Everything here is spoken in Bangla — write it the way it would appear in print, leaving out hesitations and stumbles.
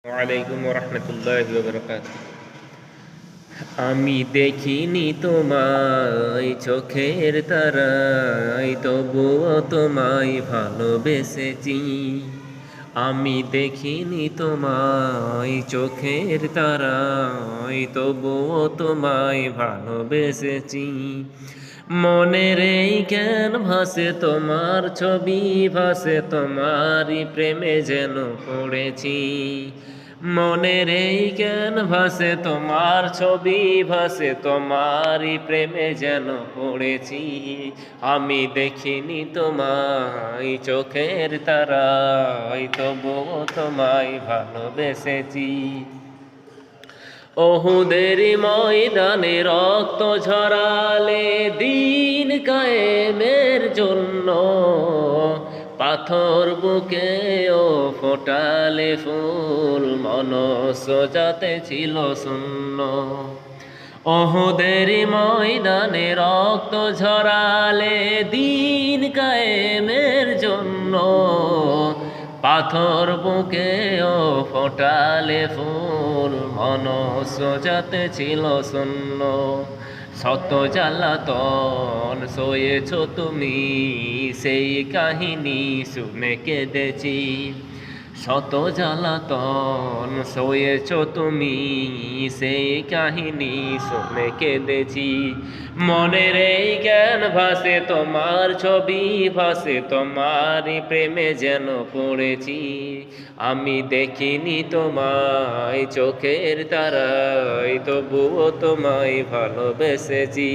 ওয়ালাইকুম রহমতুল্লাহি ওয়া বারাকাতুহু। আমি দেখিনি তোমায় চোখের তারায়, তবুও তোমায় ভালোবেসেছি। আমি দেখিনি তোমায় চোখের তারায়, তবুও তোমায় ভালোবেসেছি। মনের এই ক্যানভাসে তোমার ছবি ভাসে, তোমারই প্রেমে যেন পড়েছি। মনের এই ক্যানভাসে তোমার ছবি ভাসে, তোমারই প্রেমে যেন পড়েছি। আমি দেখিনি তোমায় চোখের তারায়, তবুও তোমায় ভালোবেসেছি। ওহুদের ময়দানে রক্ত ঝরালে দিন কায়েমের জন্য, পাথর বুকে ও ফোটালে ফুল, মনস যাতে ছিল শূন্য। ওহুদের ময়দানে রক্ত ঝরালে দিন কায়েমের জন্য, পাথর বুকে ও ফোটালে ফুল, মনস যাতে ছিল শূন্য। শত জ্বালাতন সয়েছ তুমি, সেই কাহিনী শুনে কেঁদেছি। শত জ্বালাতন সয়েছ তুমি, সেই কাহিনী শুনে কেঁদেছি। মনের এই জ্ঞান ভাসে তোমার ছবি ভাসে, তোমারই প্রেমে যেন পড়েছি। আমি দেখিনি তোমায় চোখের তারায়, তবুও তোমায় ভালোবেসেছি।